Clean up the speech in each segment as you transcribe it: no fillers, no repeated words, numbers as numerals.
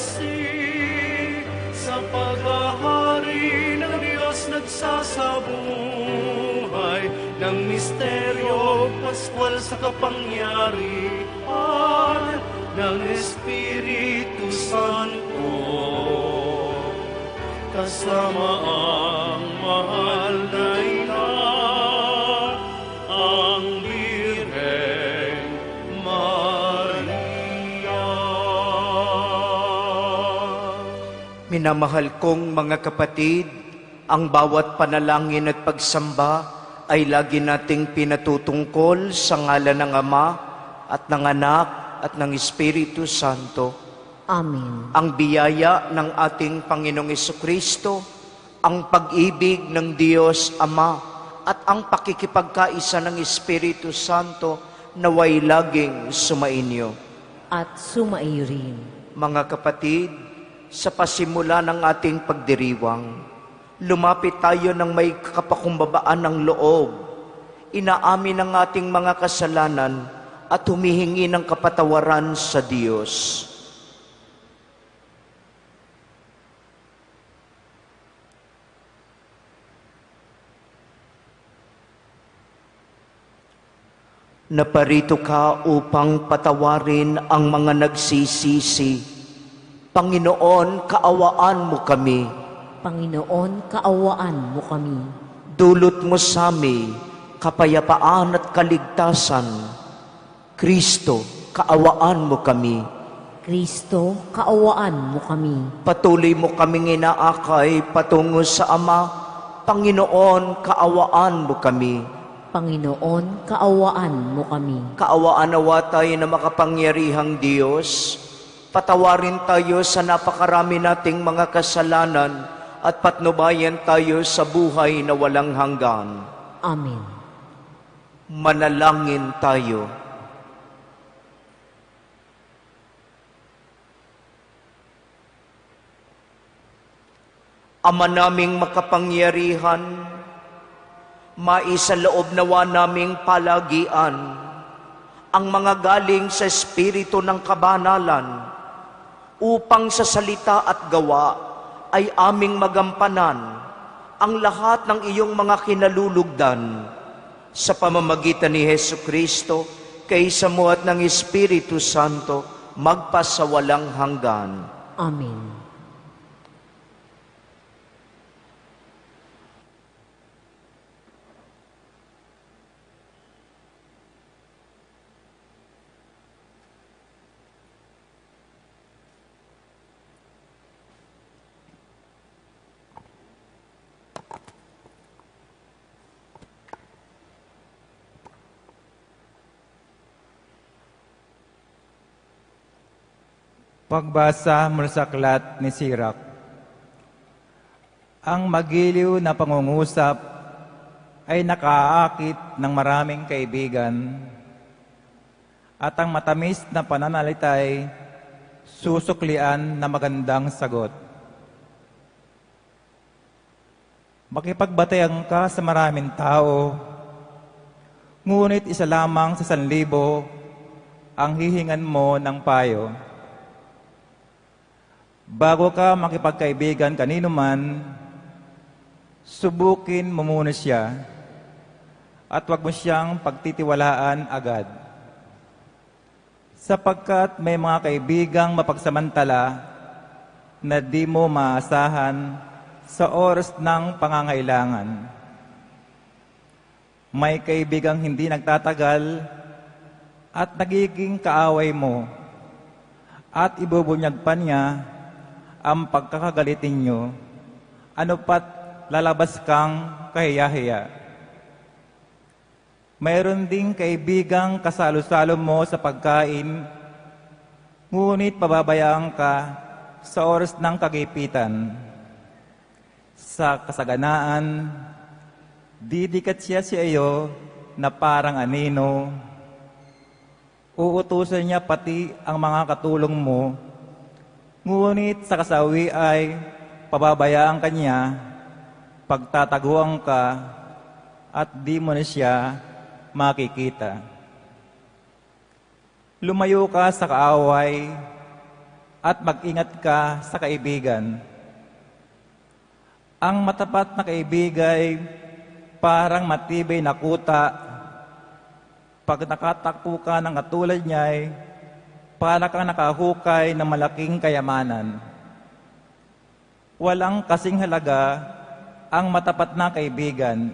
magsisi, sa paghahari ng Diyos nagsasabuhay, ng misteryo paskwal sa kapangyarihan ng Espiritu Santo, kasama ang mahal na ina, ang Birheng Maria. Minamahal kong mga kapatid, ang bawat panalangin at pagsamba ay lagi nating pinatutungkol sa ngalan ng Ama at ng Anak at ng Espiritu Santo. Amen. Ang biyaya ng ating Panginoong Jesucristo, ang pag-ibig ng Diyos Ama at ang pakikipagkaisa ng Espiritu Santo naway laging sumainyo. At sumaiyo rin. Mga kapatid, sa pasimula ng ating pagdiriwang, lumapit tayo ng may kapakumbabaan ng loob, inaamin ang ating mga kasalanan at humihingi ng kapatawaran sa Diyos. Naparito ka upang patawarin ang mga nagsisisi. Panginoon, kaawaan mo kami. Panginoon, kaawaan mo kami. Dulot mo sa amin kapayapaan at kaligtasan. Kristo, kaawaan mo kami. Kristo, kaawaan mo kami. Patuloy mo kaming inaakay patungo sa Ama. Panginoon, kaawaan mo kami. Panginoon, kaawaan mo kami. Kaawaan nawa tayo na makapangyarihang Diyos. Patawarin tayo sa napakarami nating mga kasalanan at patnubayan tayo sa buhay na walang hanggan. Amen. Manalangin tayo. Ama naming makapangyarihan, maisaloob nawa naming palagian ang mga galing sa Espiritu ng kabanalan upang sa salita at gawa ay aming magampanan ang lahat ng iyong mga kinalulugdan sa pamamagitan ni Jesucristo, kaysa mo at ng Espiritu Santo, magpasawalang hanggan. Amen. Pagbasa mula sa aklat ni Sirach. Ang magiliw na pangungusap ay nakaakit ng maraming kaibigan, at ang matamis na pananalitay susuklian na magandang sagot. Makipagbatean ka sa maraming tao, ngunit isa lamang sa 1,000 ang hihingan mo ng payo. Bago ka makipagkaibigan kanino man, subukin mo muna siya at huwag mo siyang pagtitiwalaan agad. Sapagkat may mga kaibigang mapagsamantala na di mo maasahan sa oras ng pangangailangan. May kaibigang hindi nagtatagal at nagiging kaaway mo, at ibubunyag pa niya ang pagkakagalitin nyo, ano pat lalabas kang kahiya-hiya. Mayroon ding kaibigang kasalo-salo mo sa pagkain, ngunit pababayaan ka sa oras ng kagipitan. Sa kasaganaan, didikat siya sa iyo na parang anino. Uutusan niya pati ang mga katulong mo, ngunit sa kasawi ay pababayaan ka niya, pagtataguan ka, at di mo na siya makikita. Lumayo ka sa kaaway at mag-ingat ka sa kaibigan. Ang matapat na kaibigay parang matibay na kuta. Pag nakatakbo ka ng katulad niya, para kang nakahukay ng malaking kayamanan. Walang kasing halaga ang matapat na kaibigan.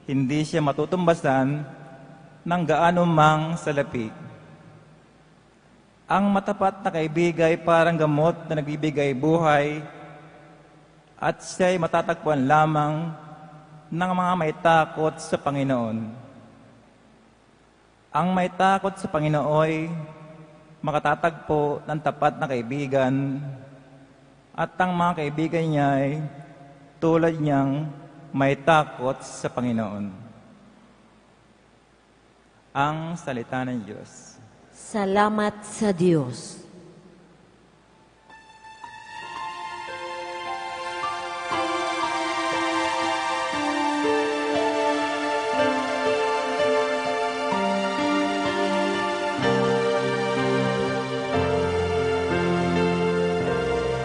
Hindi siya matutumbasan ng gaano mang salapi. Ang matapat na kaibigay parang gamot na nagbibigay buhay at siya'y matatagpuan lamang ng mga may takot sa Panginoon. Ang may takot sa Panginoon makatatagpo ng tapat na kaibigan at ang mga kaibigan niya ay tulad niyang may takot sa Panginoon. Ang salita ng Diyos. Salamat sa Diyos.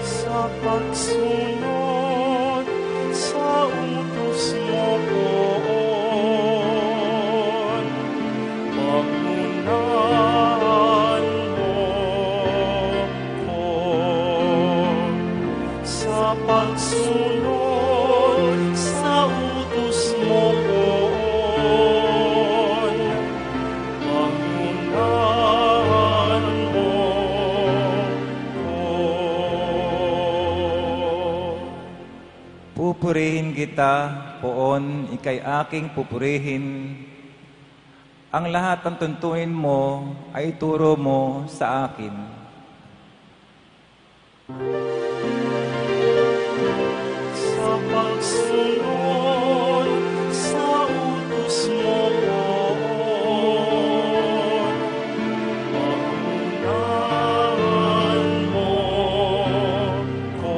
Sa pagsunod sa utos mo poon, pangunahan mo ko. Sa pagsunod sa utos mo poon, pangunahan mo ko. Pupurihin kita, poon, ikay aking pupurihin. Ang lahat ng tuntunin mo ay turo mo sa akin. Sa pagsunod sa utos mo poon, pangunahan mo ko.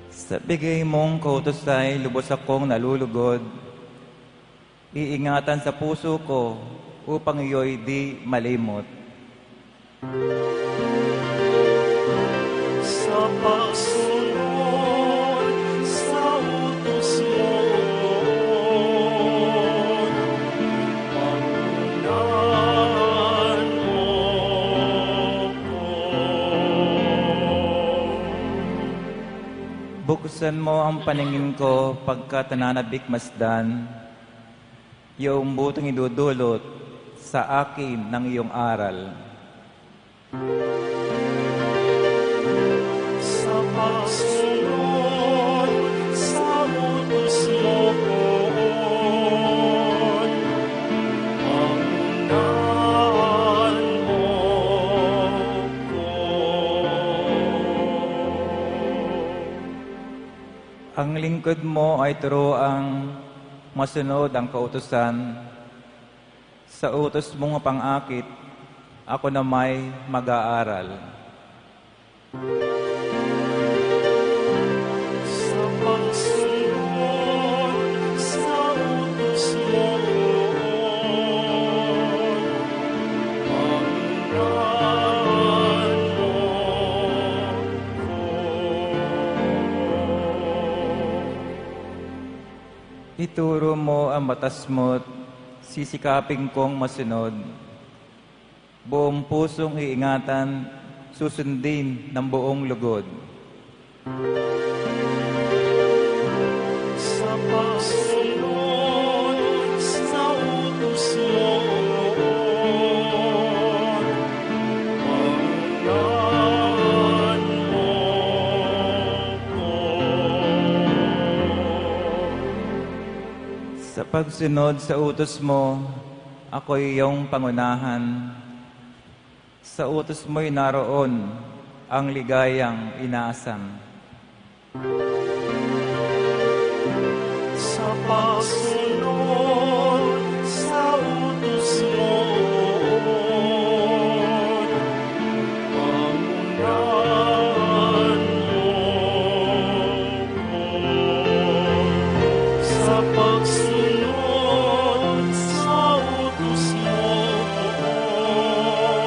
Sa bigay mong kautos ay lubos akong nalulugod. Iingatan sa puso ko upang iyo'y di malimot. Sa pagsunod sa utos mo poon, pangunahan mo ko. Buksan mo ang paningin ko pagkat nananabik masdan, iyong butong idudulot sa akin ng iyong aral. Sa pagsunod sa utos mo poon, pangunahan mo ko. Ang lingkod mo ay turoang masunod ang kautusan. Sa utos mong pang-akit, ako na may mag-aaral. Sa pagsunod sa utos mo poon, pangunahan mo ko. Ituro mo ang batas mo't sisikapin kong masunod. Buong pusong iingatan, susundin ng buong lugod. Sa pagsunod sa utos mo poon, pangunahan mo ko. Sa pagsunod sa utos mo, ako'y iyong pangunahan. Sa utos mo'y naroon ang ligayang inaasam. Sa pagsunod sa utos mo poon, pangunahan mo ko. Sa pagsunod sa utos mo poon,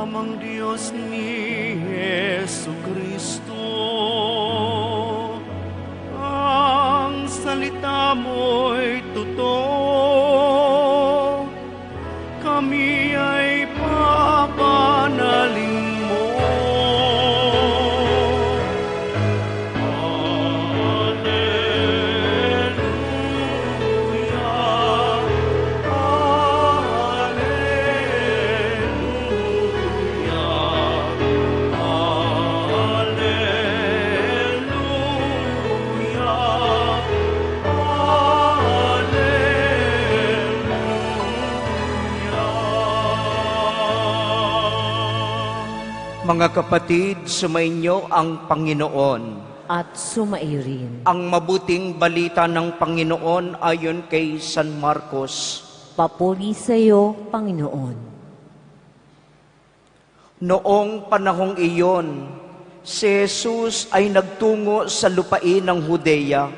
amang Diyos ni Jesucristo. Ang salita mo'y totoo, kami ay papanalin mo. Mga kapatid, sumainyo ang Panginoon. At sumairin. Ang mabuting balita ng Panginoon ayon kay San Marcos. Papuri sa iyo, Panginoon. Noong panahong iyon, si Jesus ay nagtungo sa lupain ng Judea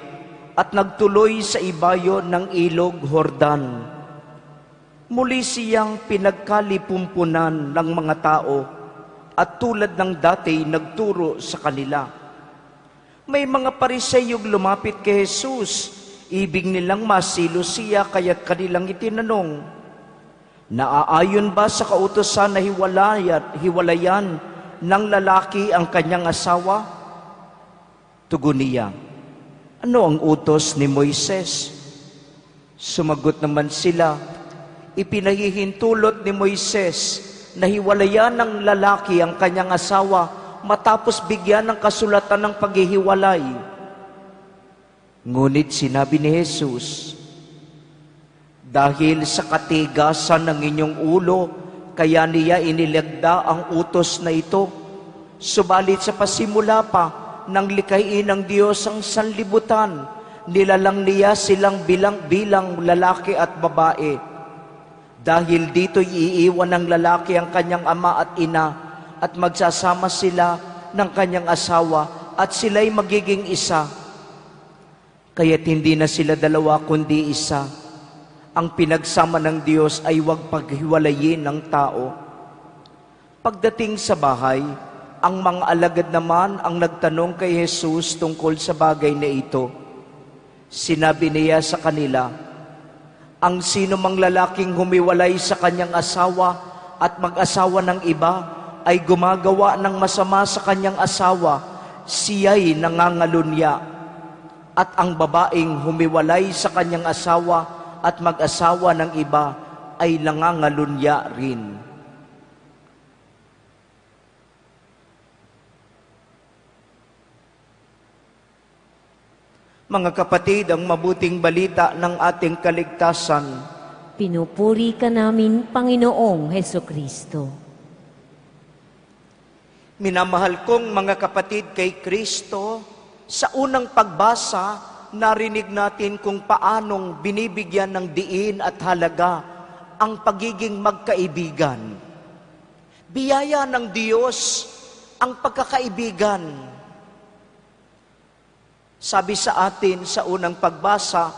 at nagtuloy sa ibayo ng ilog Jordan. Muli siyang pinagkalipumpunan ng mga tao at tulad ng dati nagturo sa kanila. May mga Pariseyong lumapit kay Jesus, ibig nilang masilo siya kaya't kanilang itinanong, naaayon ba sa kautusan na hiwalayan ng lalaki ang kanyang asawa? Tugon niya, ano ang utos ni Moises? Sumagot naman sila, ipinahihintulot ni Moises na hiwalayan ng lalaki ang kanyang asawa matapos bigyan ng kasulatan ng paghihiwalay. Ngunit sinabi ni Jesus, dahil sa katigasan ng inyong ulo, kaya niya inilagda ang utos na ito. Subalit sa pasimula pa, nang likhain ng Diyos ang sanlibutan, nilalang niya silang bilang lalaki at babae. Dahil dito iiwan ng lalaki ang kanyang ama at ina at magsasama sila ng kanyang asawa at sila'y magiging isa. Kaya't hindi na sila dalawa kundi isa. Ang pinagsama ng Diyos ay huwag paghiwalayin ng tao. Pagdating sa bahay, ang mga alagad naman ang nagtanong kay Jesus tungkol sa bagay na ito. Sinabi niya sa kanila, ang sino mang lalaking humiwalay sa kanyang asawa at mag-asawa ng iba ay gumagawa ng masama sa kanyang asawa, siya'y nangangalunya. At ang babaeng humiwalay sa kanyang asawa at mag-asawa ng iba ay nangangalunya rin. Mga kapatid, ang mabuting balita ng ating kaligtasan. Pinupuri ka namin, Panginoong Hesukristo. Minamahal kong mga kapatid kay Kristo, sa unang pagbasa, narinig natin kung paanong binibigyan ng diin at halaga ang pagiging magkaibigan. Biyaya ng Diyos ang pagkakaibigan. Sabi sa atin sa unang pagbasa,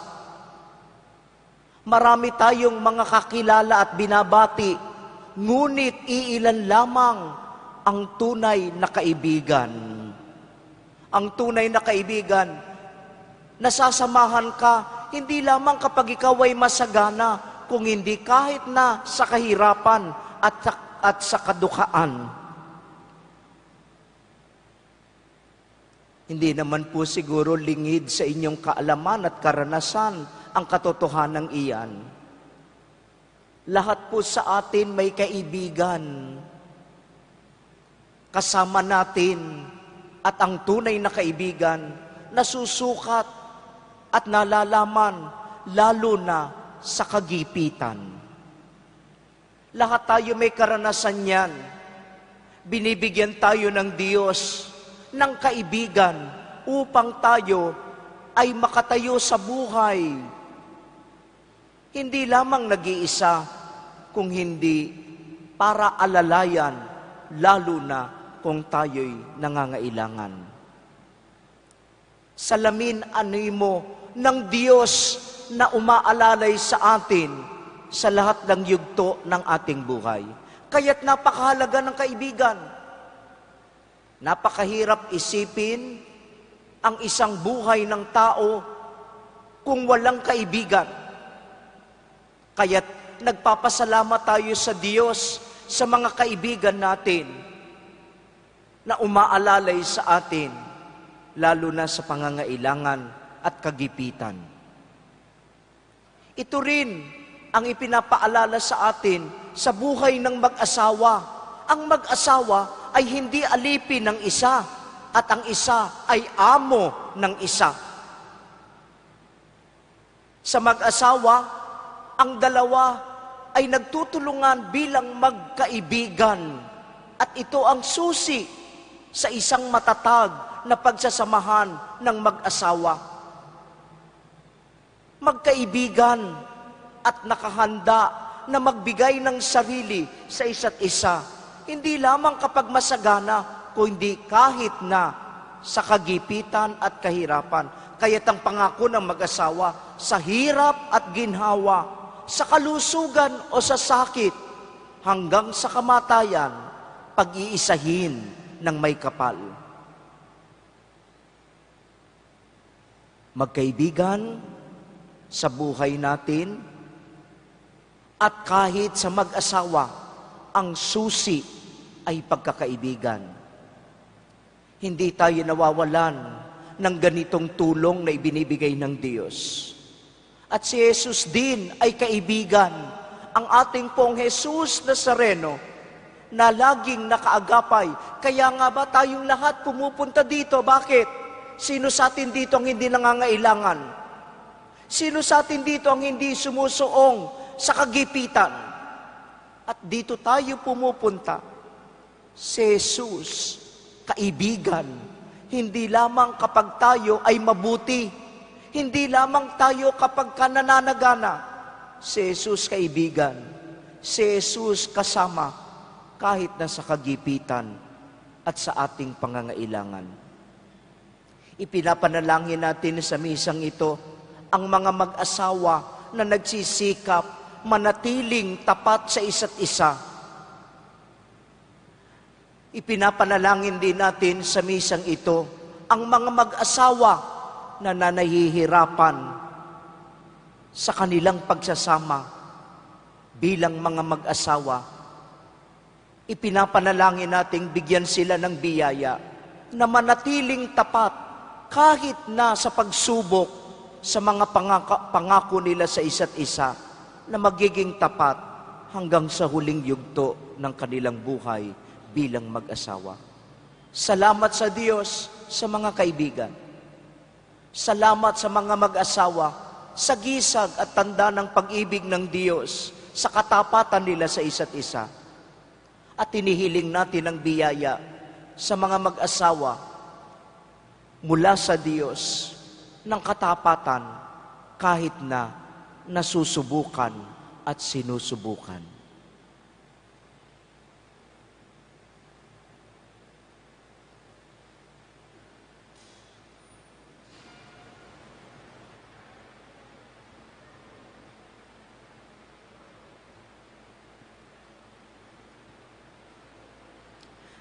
marami tayong mga kakilala at binabati, ngunit iilan lamang ang tunay na kaibigan. Ang tunay na kaibigan, nasasamahan ka, hindi lamang kapag ikaw ay masagana, kung hindi kahit na sa kahirapan at sa kadukhaan. Hindi naman po siguro lingid sa inyong kaalaman at karanasan ang katotohanan iyan. Lahat po sa atin may kaibigan. Kasama natin at ang tunay na kaibigan nasusukat at nalalaman lalo na sa kagipitan. Lahat tayo may karanasan yan. Binibigyan tayo ng Diyos ng kaibigan upang tayo ay makatayo sa buhay. Hindi lamang nag-iisa, kung hindi para alalayan, lalo na kung tayo'y nangangailangan. Salamin animo ng Diyos na umaalalay sa atin sa lahat ng yugto ng ating buhay. Kaya't napakahalaga ng kaibigan. Napakahirap isipin ang isang buhay ng tao kung walang kaibigan. Kaya't nagpapasalamat tayo sa Diyos sa mga kaibigan natin na umaalalay sa atin, lalo na sa pangangailangan at kagipitan. Ito rin ang ipinapaalala sa atin sa buhay ng mag-asawa. Ang mag-asawa ay hindi alipin ng isa at ang isa ay amo ng isa. Sa mag-asawa, ang dalawa ay nagtutulungan bilang magkaibigan at ito ang susi sa isang matatag na pagsasamahan ng mag-asawa. Magkaibigan at nakahanda na magbigay ng sarili sa isa't isa, hindi lamang kapag masagana, kundi kahit na sa kagipitan at kahirapan. Kaya't ang pangako ng mag-asawa, sa hirap at ginhawa, sa kalusugan o sa sakit, hanggang sa kamatayan, pag-iisahin ng may kapal. Magkaibigan sa buhay natin, at kahit sa mag-asawa, ang susi ay pagkakaibigan. Hindi tayo nawawalan ng ganitong tulong na ibinibigay ng Diyos. At si Jesus din ay kaibigan. Ang ating pong Jesus Nazareno na laging nakaagapay. Kaya nga ba tayong lahat pumupunta dito? Bakit? Sino sa atin dito ang hindi nangangailangan? Sino sa atin dito ang hindi sumusuong sa kagipitan? At dito tayo pumupunta. Si Jesus, kaibigan. Hindi lamang kapag tayo ay mabuti. Hindi lamang tayo kapag nananagana. Si Jesus, kaibigan. Si Jesus, kasama kahit na sa kagipitan at sa ating pangangailangan. Ipinapanalangin natin sa misang ito ang mga mag-asawa na nagsisikap manatiling tapat sa isa't isa. Ipinapanalangin din natin sa misang ito ang mga mag-asawa na nahihirapan sa kanilang pagsasama bilang mga mag-asawa. Ipinapanalangin nating bigyan sila ng biyaya na manatiling tapat kahit na sa pagsubok sa mga pangako nila sa isa't isa, na magiging tapat hanggang sa huling yugto ng kanilang buhay bilang mag-asawa. Salamat sa Diyos sa mga kaibigan. Salamat sa mga mag-asawa sa gisag at tanda ng pag-ibig ng Diyos sa katapatan nila sa isa't isa. At tinihiling natin ang biyaya sa mga mag-asawa mula sa Diyos ng katapatan kahit na nasusubukan at sinusubukan.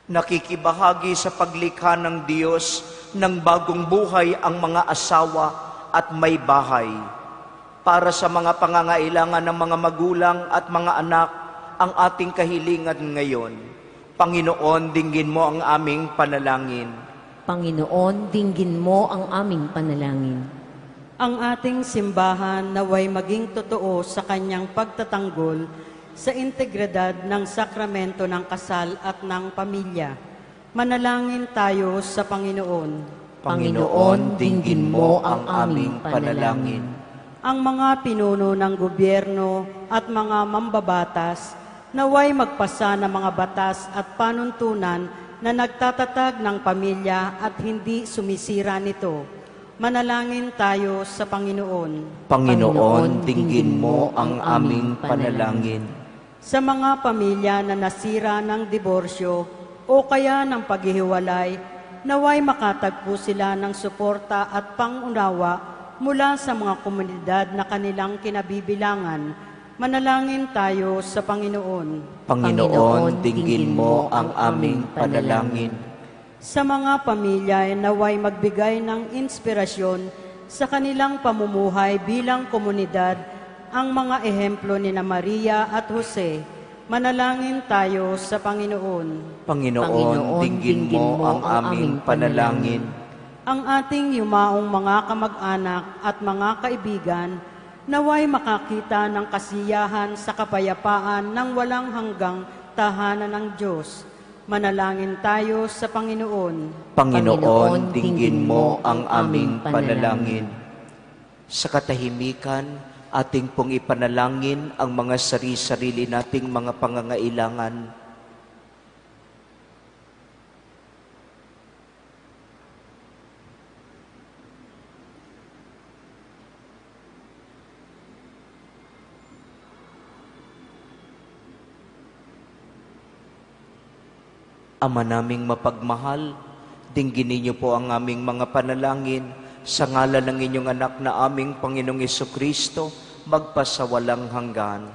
Nakikibahagi sa paglikha ng Diyos ng bagong buhay ang mga asawa at may bahay. Para sa mga pangangailangan ng mga magulang at mga anak, ang ating kahilingan ngayon. Panginoon, dinggin mo ang aming panalangin. Panginoon, dinggin mo ang aming panalangin. Ang ating simbahan naway maging totoo sa kanyang pagtatanggol sa integridad ng sakramento ng kasal at ng pamilya. Manalangin tayo sa Panginoon. Panginoon, dinggin mo ang aming panalangin. Ang mga pinuno ng gobyerno at mga mambabatas naway magpasa ng mga batas at panuntunan na nagtatatag ng pamilya at hindi sumisira nito. Manalangin tayo sa Panginoon. Panginoon, dinggin mo ang aming panalangin. Sa mga pamilya na nasira ng diborsyo o kaya ng paghihiwalay, naway makatagpo sila ng suporta at pangunawa mula sa mga komunidad na kanilang kinabibilangan. Manalangin tayo sa Panginoon. Panginoon, dinggin mo ang aming panalangin. Sa mga pamilya naway magbigay ng inspirasyon sa kanilang pamumuhay bilang komunidad ang mga ehemplo ni Maria at Jose. Manalangin tayo sa Panginoon. Panginoon, dinggin mo ang aming panalangin. Ang ating yumaong mga kamag-anak at mga kaibigan naway makakita ng kasiyahan sa kapayapaan ng walang hanggang tahanan ng Diyos. Manalangin tayo sa Panginoon. Panginoon, dinggin mo ang aming panalangin. Sa katahimikan, ating pong ipanalangin ang mga sarili-sarili nating mga pangangailangan. Ama naming mapagmahal, dinggin ninyo po ang aming mga panalangin sa ngalan ng inyong anak na aming Panginoong Jesucristo, magpasawalang hanggan.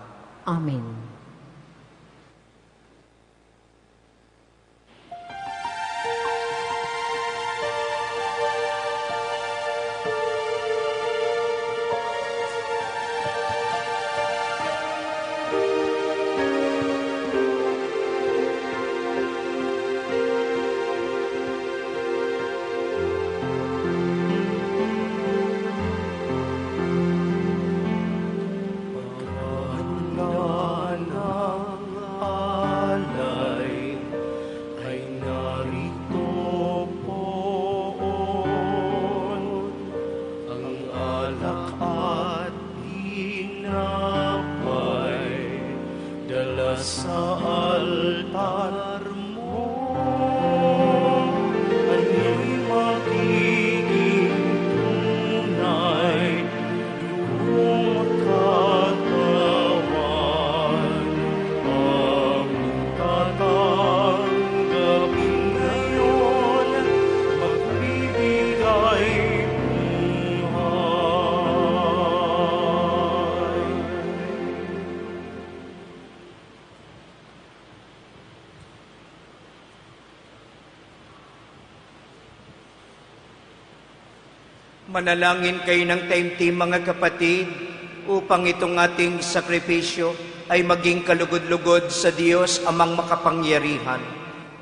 Amen. Manalangin kayo ng taimtim mga kapatid, upang itong ating sakripisyo ay maging kalugod-lugod sa Diyos amang makapangyarihan.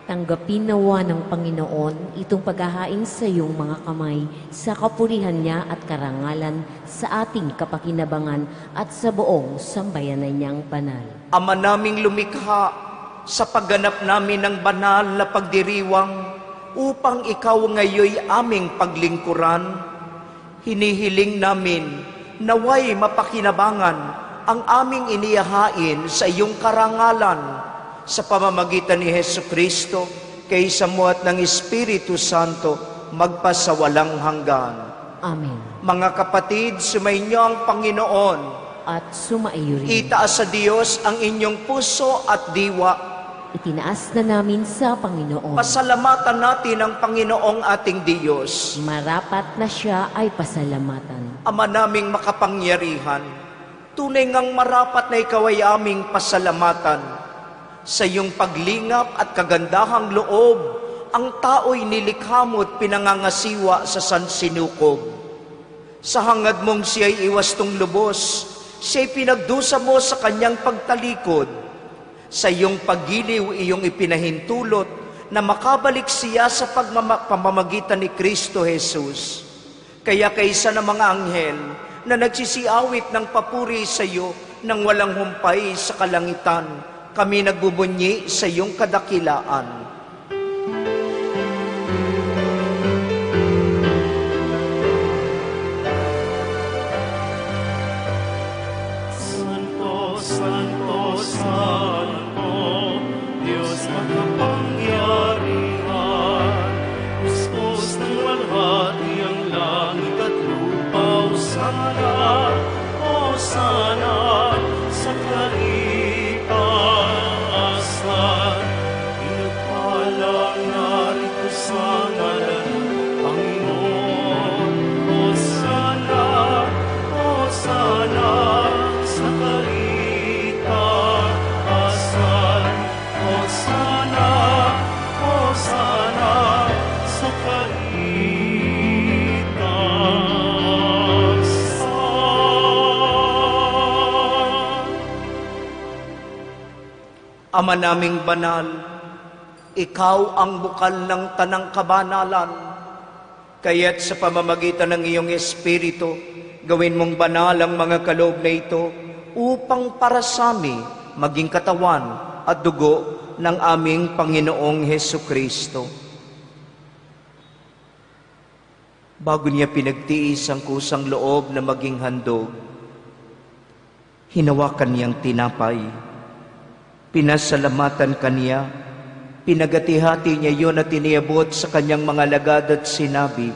Tanggapin nawa ng Panginoon itong paghahain sa iyong mga kamay sa kapurihan niya at karangalan sa ating kapakinabangan at sa buong sambayanan niyang banal. Ama naming lumikha, sa pagganap namin ng banal na pagdiriwang, upang ikaw ngayoy aming paglingkuran, hinihiling namin naway mapakinabangan ang aming inihahain sa iyong karangalan sa pamamagitan ni Jesucristo, kaysa mo at ng Espiritu Santo, magpasawalang hanggan. Amen. Mga kapatid, sumainyo ang Panginoon. At sumaiyo rin. Itaas sa Diyos ang inyong puso at diwa. Itinaas na namin sa Panginoon. Pasalamatan natin ang Panginoong ating Diyos. Marapat na siya ay pasalamatan. Ama naming makapangyarihan, tunay ngang marapat na ikaw ay aming pasalamatan. Sa iyong paglingap at kagandahang loob, ang tao'y nilikha mo at pinangangasiwa sa sansinukob. Sa hangad mong siya'y iwastong lubos, siya'y pinagdusa mo sa kanyang pagtalikod. Sa iyong paggiliw, iyong ipinahintulot na makabalik siya sa pamamagitan ni Kristo Jesus. Kaya kaysa ng mga anghel na nagsisiawit ng papuri sa iyo nang walang humpay sa kalangitan, kami nagbubunyi sa iyong kadakilaan. Santo, Santo, Santo, Diyos makapangyarihan, Diyos ng walhati ang langit at lupa. O sana, sa kalikasan, pinagpala Ama naming banal, ikaw ang bukal ng tanang kabanalan, kaya't sa pamamagitan ng iyong Espiritu, gawin mong banal ang mga kaloob na ito upang para sa amin maging katawan at dugo ng aming Panginoong Hesukristo. Bago niya pinagtiis ang kusang loob na maging handog, hinawakan niyang tinapay, pinasalamatan kaniya, pinagati-hati niya yun at iniabot sa kanyang mga lagad at sinabi,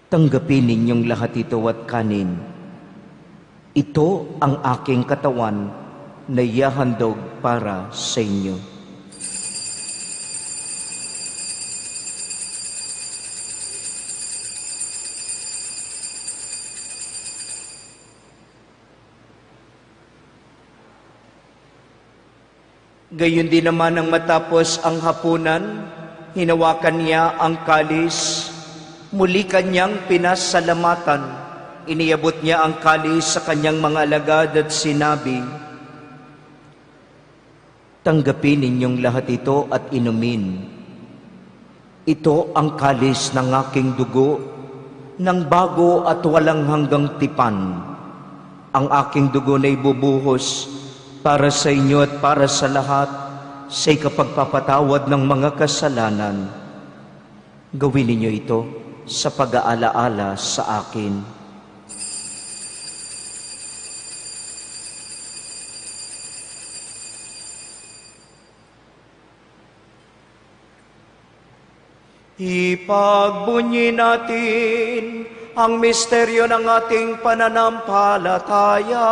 "Tanggapin ninyong lahat ito at kanin. Ito ang aking katawan na ihahandog para sa inyo." Gayon din naman ang matapos ang hapunan, hinawakan niya ang kalis, muli kanyang pinasalamatan, iniabot niya ang kalis sa kanyang mga alagad at sinabi, "Tanggapin ninyong lahat ito at inumin. Ito ang kalis ng aking dugo, ng bago at walang hanggang tipan. Ang aking dugo na ibubuhos para sa inyo at para sa lahat sa ikapagpapatawad ng mga kasalanan. Gawin ninyo ito sa pag-aalaala sa akin." Ipagbunyi natin ang misteryo ng ating pananampalataya.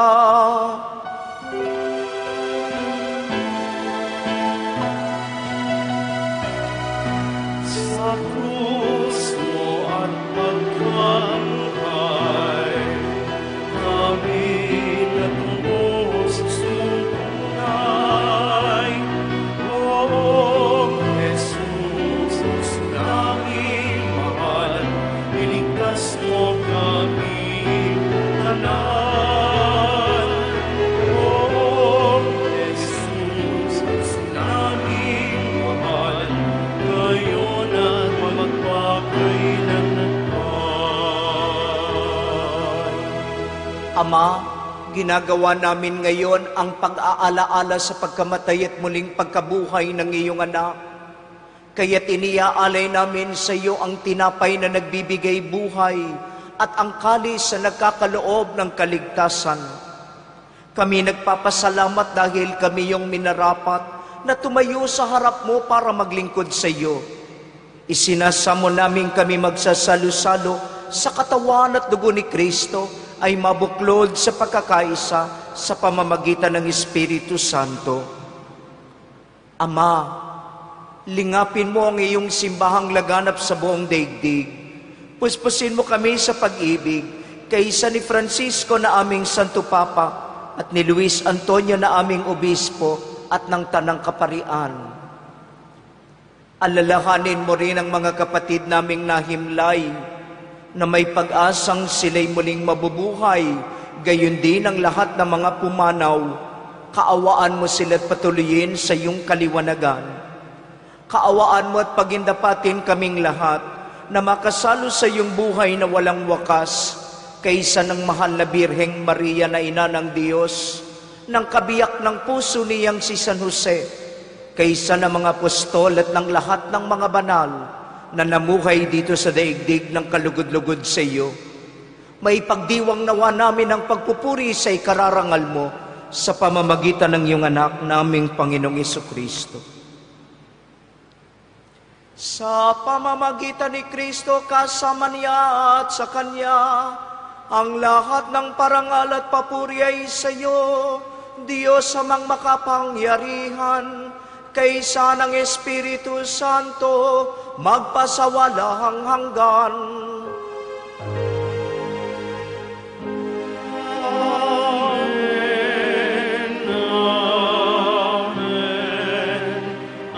Sa krus mo at pagkangkay, kami natungos suntunay. O Jesus, Diyos naming mahal, iligtas mo kami tanan. O Jesus, Diyos naming mahal, ngayon at magpakailanman. Ama, ginagawa namin ngayon ang pag-aalaala sa pagkamatay at muling pagkabuhay ng iyong anak. Kaya't iniaalay namin sa iyo ang tinapay na nagbibigay buhay at ang kalis na nagkakaloob ng kaligtasan. Kami nagpapasalamat dahil kami yung minarapat na tumayo sa harap mo para maglingkod sa iyo. Isinasamo namin kami magsasalo-salo sa katawan at dugo ni Kristo ay mabuklod sa pagkakaisa sa pamamagitan ng Espiritu Santo. Ama, lingapin mo ang iyong simbahang laganap sa buong daigdig. Puspusin mo kami sa pag-ibig, kaysa ni Francisco na aming Santo Papa at ni Luis Antonio na aming Obispo at ng Tanang Kaparian. Alalahanin mo rin ang mga kapatid naming nahimlay, na may pag-asang sila'y muling mabubuhay, gayon din ang lahat ng mga pumanaw. Kaawaan mo sila't patuloyin sa iyong kaliwanagan. Kaawaan mo at pagindapatin kaming lahat na makasalo sa iyong buhay na walang wakas, kaysa ng mahal na Birheng Maria na ina ng Diyos, ng kabiyak ng puso niyang si San Jose, kaysa ng mga apostol at ng lahat ng mga banal na namuhay dito sa daigdig ng kalugod-lugod sa iyo. May pagdiwang nawa namin ang pagpupuri sa ikararangal mo sa pamamagitan ng iyong anak naming Panginoong Hesukristo. Sa pamamagitan ni Kristo, kasama niya at sa Kanya, ang lahat ng parangal at papuri ay sa iyo, Diyos amang makapangyarihan, kaysa ng Espiritu Santo, magpasawalang hanggan. Amen, amen,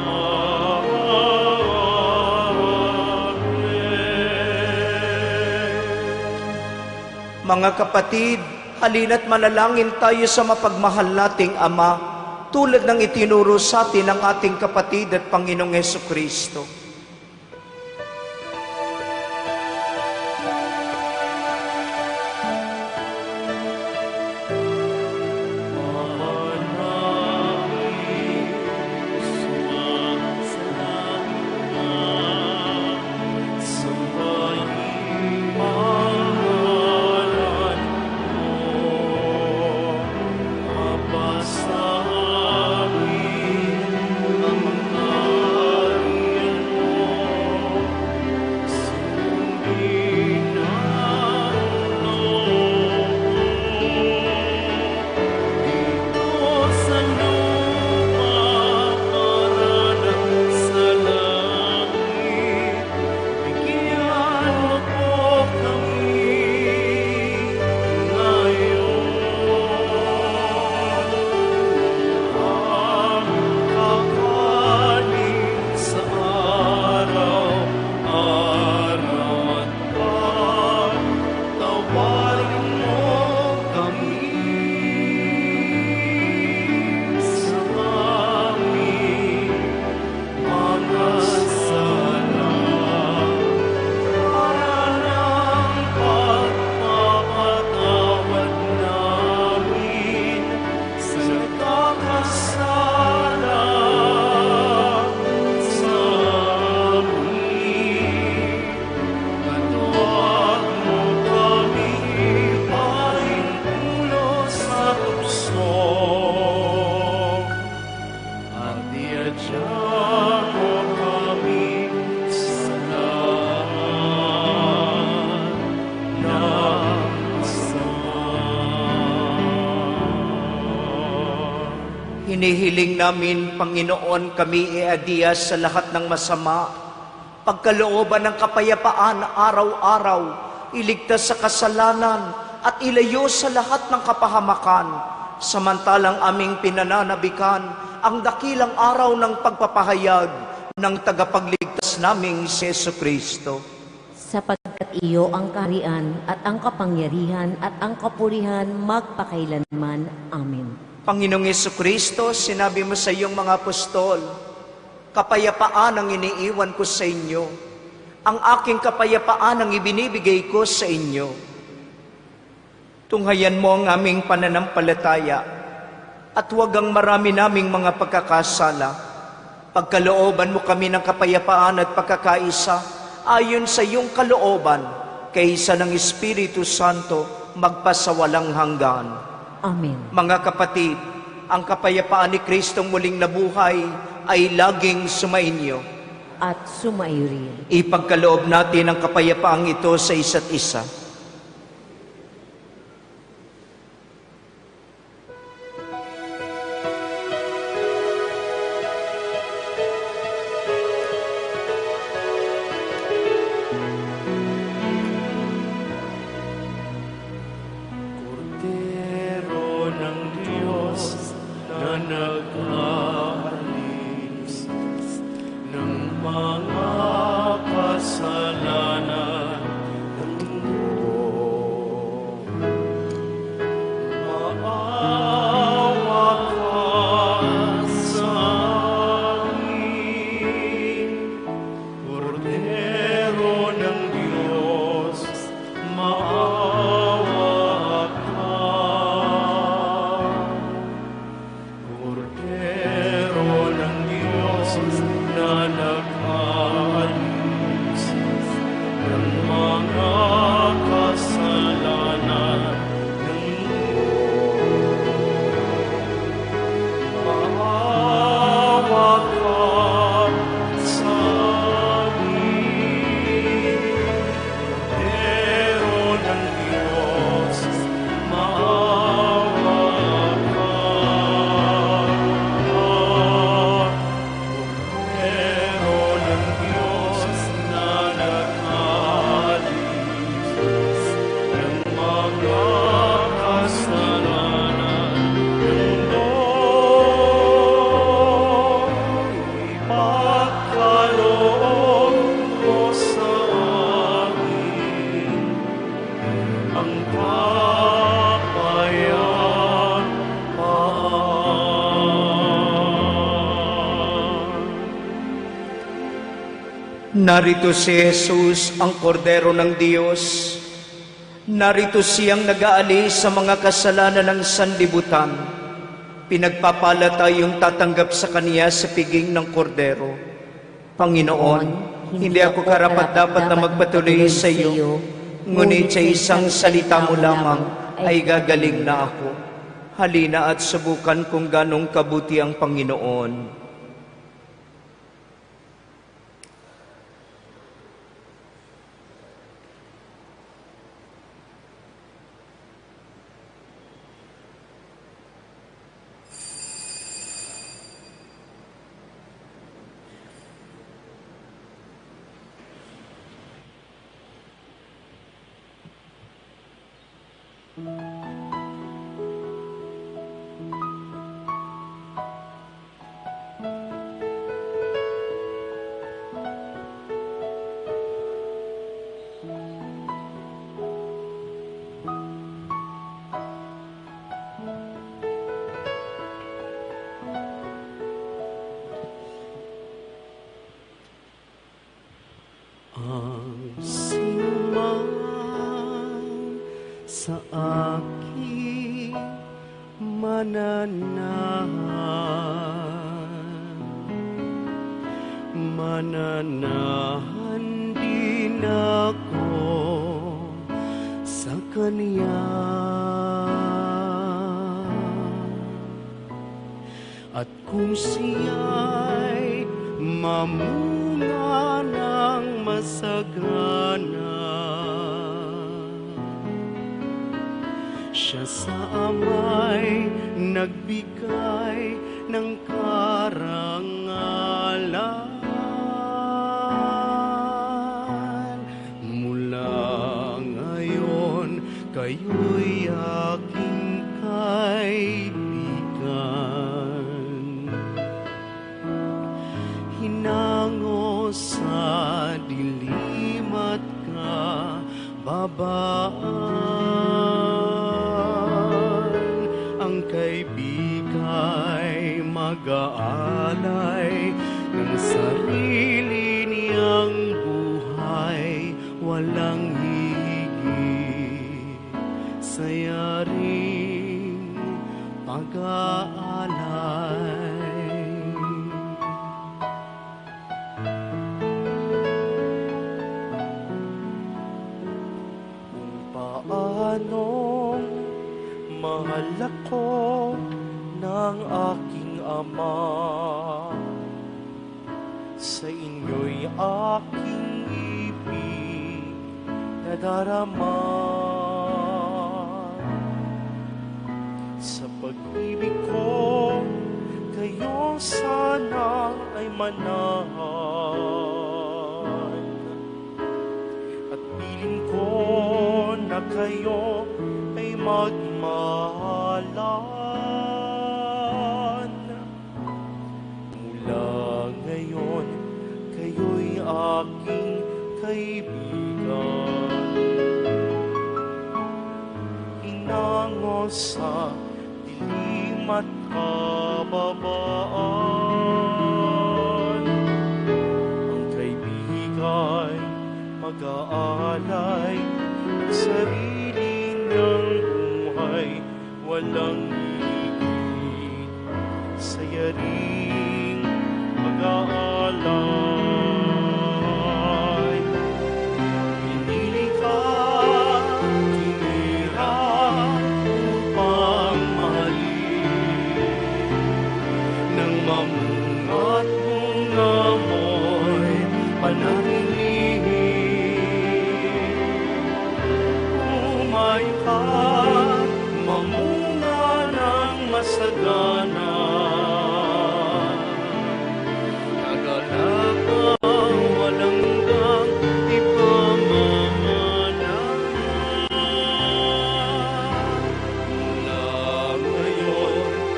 amen. Mga kapatid, Halina't manalangin tayo sa mapagmahal nating Ama, tulad ng itinuro sa atin ng ating kapatid at Panginoong Hesukristo. Hinihiling namin, Panginoon, kami iadiyas sa lahat ng masama, pagkalooban ng kapayapaan araw-araw, iligtas sa kasalanan at ilayo sa lahat ng kapahamakan, samantalang aming pinananabikan ang dakilang araw ng pagpapahayag ng tagapagligtas naming si Jesucristo. Sapagkat iyo ang kaharian at ang kapangyarihan at ang kapurihan magpakailanman. Amen. Panginoong Jesucristo, sinabi mo sa iyong mga apostol, kapayapaan ang iniiwan ko sa inyo. Ang aking kapayapaan ang ibinibigay ko sa inyo. Tunghayan mo ang aming pananampalataya at huwag ang marami naming mga pagkakasala. Pagkalooban mo kami ng kapayapaan at pagkakaisa ayon sa iyong kalooban, kaysa ng Espiritu Santo magpasawalang hanggan. Amen. Mga kapatid, ang kapayapaan ni Kristong muling nabuhay ay laging sumainyo. At sumayo rin. Ipagkaloob natin ang kapayapaang ito sa isa't isa. Nag-aalis ng mga kasalanan ng mundo. Maawa ka sa amin, Kordero ng Diyos, maawa ka. Kordero ng Diyos na nag Narito si Jesus, ang kordero ng Diyos. Narito siyang nag-aalis sa mga kasalanan ng sanlibutan. Pinagpapala tayong tatanggap sa Kaniya sa piging ng kordero. Panginoon, hindi ako karapat-dapat na magpatuloy sa iyo, ngunit sa isang salita mo lamang ay gagaling na ako. Halina at subukan kung ganong kabuti ang Panginoon. Ang sinuman sa aking mananahan din ako sa Kaniya. At kung siya'y mamunga ng masagana, siya sa amay nagbigay ng karangalan. Mula ngayon, kayo'y aking kaibigan. Hinango sa dilim at kababaan, ang kaibigay mag-aalay ng sarili niyang buhay, walang higit sa yaring pag-aalay. Paanong mahal ako ng aking Ama, sa inyo'y aking ibig nadarama. Sa pag-ibig ko, kayo sana ay manahan, at piling ko na kayo ay magmahalan. Mula ngayon, kayo'y aking kaibigan. Hinango sa dilim at kababaan, ang kaibigay mag-aalay sarili ng buhay, walang higit sa yaring mag-aalay. Pinili ka, tinira upang mahalin, nang mamunga't bunga mo'y pananilihin. Mamunga ng masagana, kagalakang walang hanggang ipamamana. Mula ngayon,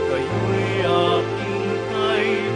kayo'y aking kaibigan.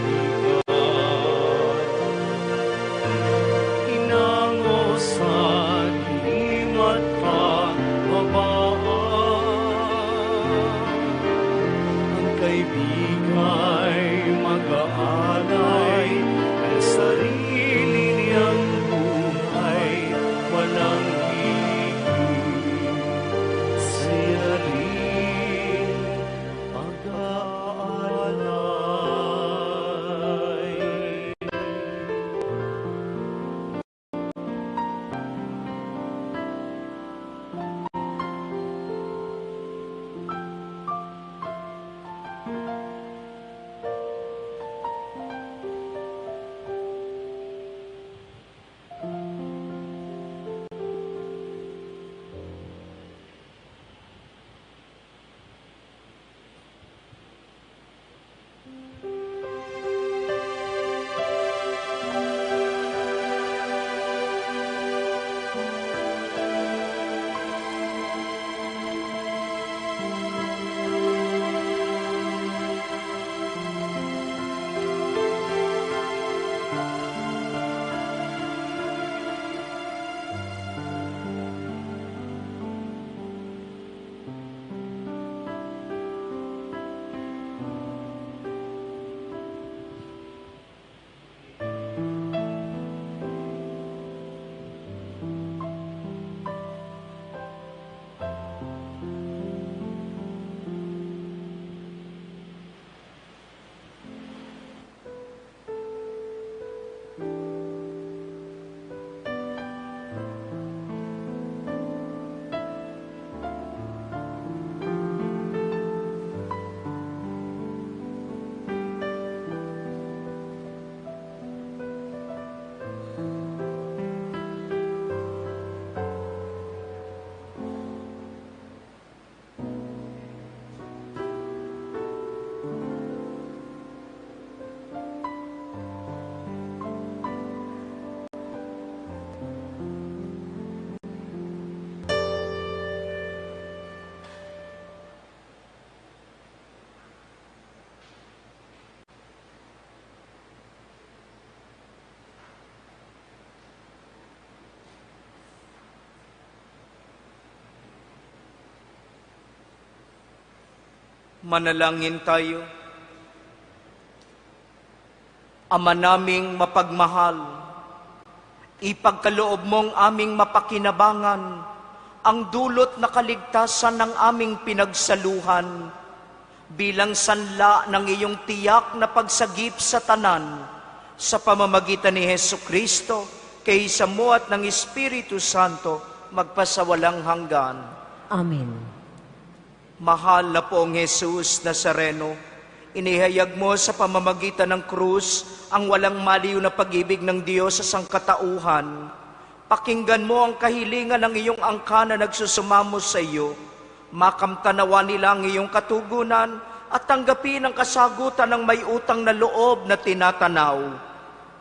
Manalangin tayo. Ama naming mapagmahal, ipagkaloob mong aming mapakinabangan ang dulot na kaligtasan ng aming pinagsaluhan bilang sanla ng iyong tiyak na pagsagip sa tanan sa pamamagitan ni Hesukristo, kaysa mo at ng Espiritu Santo, magpasawalang hanggan. Amen. Mahal na poong Jesus Nazareno, inihayag mo sa pamamagitan ng krus ang walang maliw na pag-ibig ng Diyos sa sangkatauhan. Pakinggan mo ang kahilingan ng iyong angka na nagsusumamo sa iyo. Makamtanawa nila ang iyong katugunan at tanggapin ang kasagutan ng may utang na loob na tinatanaw.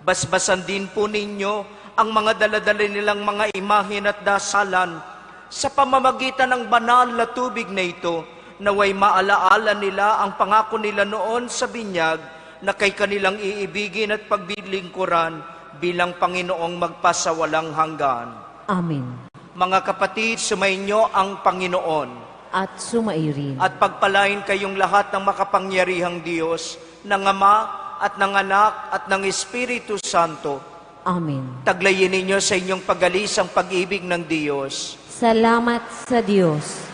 Basbasan din po ninyo ang mga daladala nilang mga imahen at dasalan sa pamamagitan ng banal na tubig na ito, naway maalaala nila ang pangako nila noon sa binyag na kay kanilang iibigin at pagbilingkuran bilang Panginoong magpasawalang hanggan. Amen. Mga kapatid, sumainyo ang Panginoon At sumairin. at pagpalain kayong lahat ng makapangyarihang Diyos, ng Ama at ng Anak at ng Espiritu Santo. Amen. Taglayin ninyo sa inyong pag-alis ang pag-ibig ng Diyos. Salamat sa Diyos.